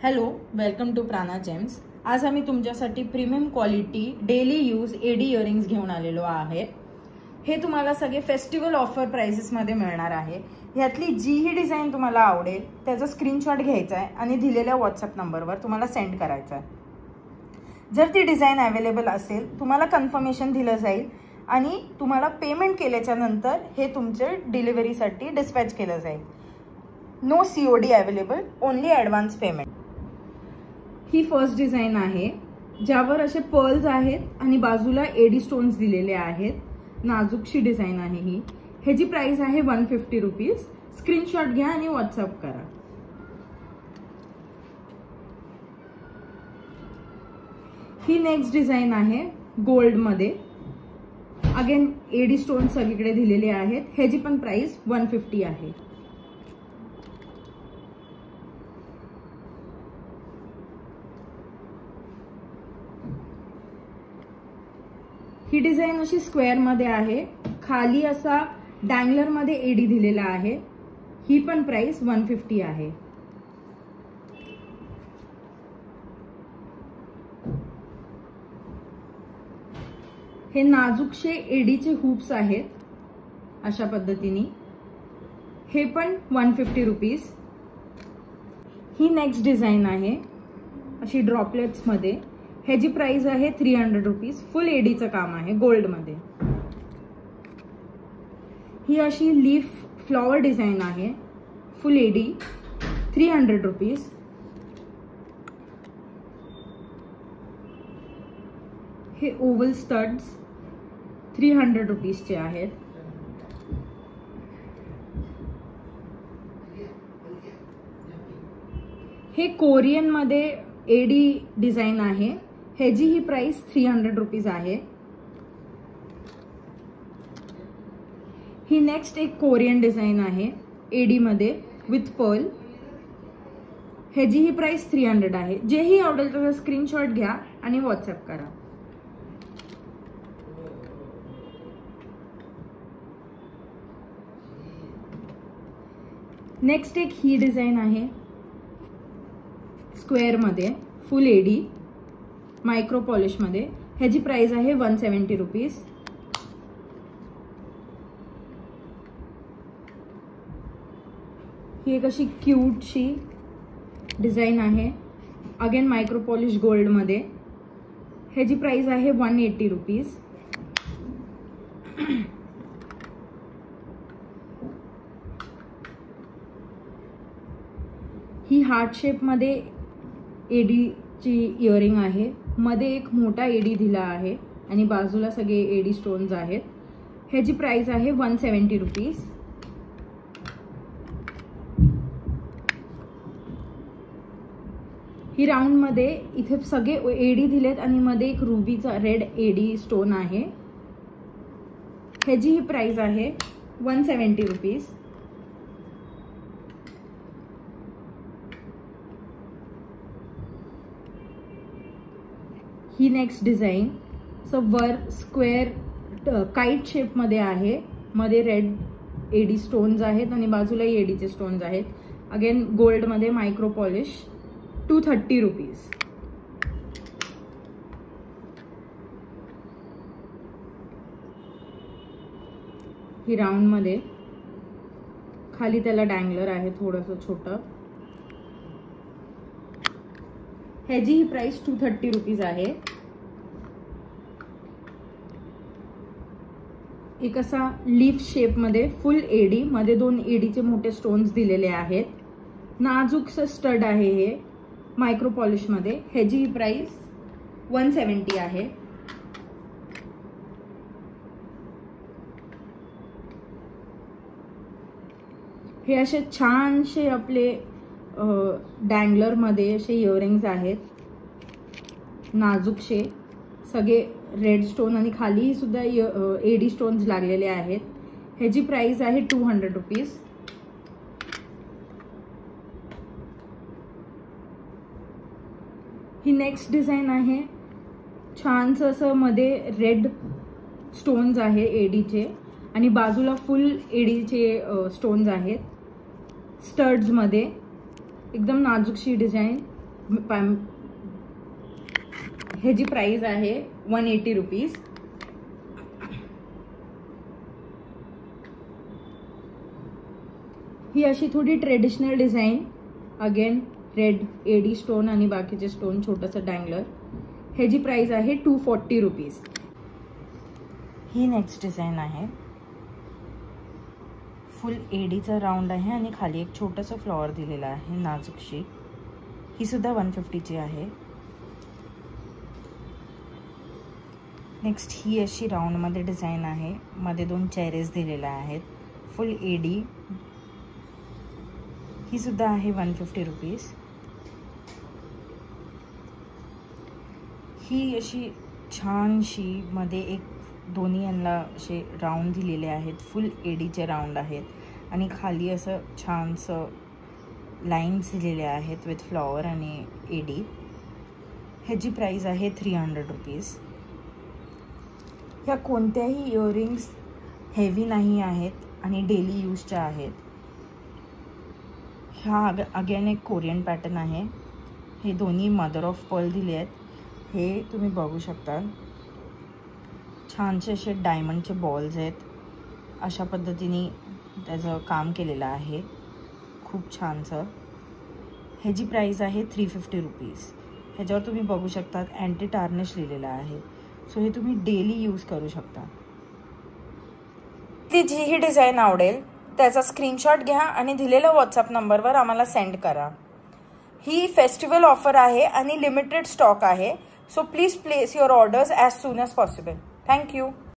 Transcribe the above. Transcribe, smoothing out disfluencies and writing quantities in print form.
Hello, welcome to Prana gems. आज आम्ही तुमच्यासाठी premium quality daily use AD earrings घेऊन आलेलो आहे। हे तुम्हाला सगळे फेस्टिवल ऑफर प्राइसेस मध्ये मिळणार आहे। यातली जीही डिझाइन तुम्हाला आवडेल त्याचा स्क्रीनशॉट घ्यायचा आहे आणि दिलेल्या व्हॉट्सअप नंबरवर तुम्हाला सेंड करायचा आहे। जर ती डिझाइन अवेलेबल असेल तुम्हाला कन्फर्मेशन दिलं जाईल आणि तुम्हाला पेमेंट केल्याच्या नंतर हे तुमच्या डिलिव्हरीसाठी डिस्पॅच केलं जाईल। No COD available, only advance payment. ही फर्स्ट डिझाइन आहे ज्यावर असे पर्ल्स आहेत आणि बाजूला एडी स्टोन्स दिलेले आहेत। नाजूकशी डिझाइन आहे ही। ह्याची प्राइस आहे 150 रुपीज। स्क्रीनशॉट घ्या आणि व्हॉट्सअप करा। ही नेक्स्ट डिझाइन आहे गोल्ड मध्ये। अगेन एडी स्टोन्स सगळीकडे दिलेले आहेत। ह्याची पण प्राइस 150 आहे। ही डिझाइन अशी स्क्वेअर मध्ये आहे। खाली असा डँगलर मध्ये एडी दिलेला आहे। ही पण प्राइस 150 आहे। हे नाजूकशे एडीचे हुप्स आहेत अशा पद्धतीने। हे पण 150 रुपीज। ही नेक्स्ट डिझाइन आहे अशी ड्रॉपलेट्स मध्ये। ह्याची प्राइस आहे 300 रुपीज। फुल एडीचं काम आहे गोल्ड मध्ये। ही अशी लीफ फ्लॉवर डिझाइन आहे फुल एडी, 300 रुपीज। हे ओव्हल स्टड्स 300 रुपीजचे आहेत। हे कोरियन मध्ये एडी डिझाइन आहे। ह्याची ही प्राइस 300 रुपीज आहे। ही नेक्स्ट एक कोरियन डिझाइन आहे एडी मध्ये विथ पर्ल। ह्याची ही प्राइस 300 आहे। जेही आवडेल त्याचा स्क्रीनशॉट घ्या आणि व्हॉट्सअप करा। नेक्स्ट एक ही डिझाइन आहे स्क्वेअर मध्ये फुल एडी मायक्रो पॉलिश मध्ये। ह्याची प्राइस आहे 170 रुपीज। ही एक अशी क्यूटशी डिझाइन आहे अगेन मायक्रो पॉलिश गोल्ड मध्ये। ह्याची प्राइस आहे 180 रुपीज। ही हार्ट शेप मध्ये एडीची इयरिंग आहे। मध्ये एक मोठा एडी दिला आहे आणि बाजूला सगळे एडी स्टोन्स आहेत। ह्याची प्राइस आहे 170 रुपीज। ही राउंड मध्ये इथे सगळे एडी दिलेत आणि मध्ये एक रुबीचा रेड एडी स्टोन आहे। ह्याची ही प्राइस आहे 170 रुपीज। ही नेक्स्ट डिझाइन वर स्क्वेअर काइट शेप मध्ये आहे। मध्ये रेड एडी स्टोन्स आहेत आणि बाजूला एडीचे स्टोन्स आहेत। अगेन गोल्ड मध्ये मायक्रो पॉलिश, 230 रुपीज। ही राउंड मध्ये खाली त्याला डँगलर आहे थोडंसं छोटं। ह्याची ही प्राइस 230 रुपीज आहे। एक असा लीफ शेप मध्ये फुल एडी, मध्ये 2 एडीचे मोठे स्टोन्स दिलेले आहेत। नाजूकसं स्टड आहे हे मायक्रो पॉलिश मध्ये। ह्याची ही प्राइस 170 आहे। हे असे छानसे आपले डँगलर मध्ये असे इयरिंग्स आहेत नाजूकशे, सगळे रेड स्टोन आणि खाली सुद्धा एडी स्टोन्स लागलेले आहेत। ह्याची प्राइस आहे 200 रुपीज। ही नेक्स्ट डिझाइन आहे छानसं असं मध्ये रेड स्टोन्स आहे एडीचे आणि बाजूला फुल एडीचे स्टोन्स आहेत स्टड्स मध्ये। एकदम नाजूकशी डिझाइन ह्याची प्राइस आहे 180 रुपीज. ही अशी थोडी traditional design, again red AD stone आणि बाकीचे स्टोन, छोटंसं डँगलर. ह्याची प्राइस आहे 240 रुपीज. ही नेक्स्ट डिझाईन आहे, फुल एडीचा राऊंड आहे आणि खाली एक छोटंसं फ्लॉवर दिलेला आहे नाजूकशी. ही सुद्धा 150ची आहे. नेक्स्ट ही अशी राऊंडमध्ये डिझाईन आहे, मध्ये 2 चेहरेस दिलेल्या आहेत, फुल एडी. ही सुद्धा आहे 150 रुपीज. ही अशी छानशी मध्ये एक दोन्ही यांना असे राऊंड दिलेले आहेत, फुल एडीचे राऊंड आहेत आणि खाली असं छानसं लाईन्स दिलेले आहेत विथ फ्लॉवर आणि एडी. ह्याची प्राइस आहे 300 रुपीज. ह्या कोणत्याही इयरिंग्स हेवी नाही आहेत आणि डेली यूजच्या आहेत. ह्या अगेन एक कोरियन पॅटर्न आहे. हे दोन्ही मदर ऑफ पर्ल दिले आहेत. हे तुम्ही बघू शकता, छानसे असे डायमंडचे बॉल्स आहेत. अशा पद्धतीने त्याचं काम केलेलं आहे, खूप छानसं. ह्याची प्राइस आहे 350 रुपीज. ह्याच्यावर तुम्ही बघू शकता अँटी टार्निश लिहिलेलं आहे. सो हे तुम्ही डेली यूज करू शकता. ती जी ही डिझाईन आवडेल त्याचा स्क्रीनशॉट घ्या आणि दिलेल्या व्हॉट्सअप नंबरवर आम्हाला सेंड करा. ही फेस्टिवल ऑफर आहे आणि लिमिटेड स्टॉक आहे. So please place your orders as soon as possible. Thank you.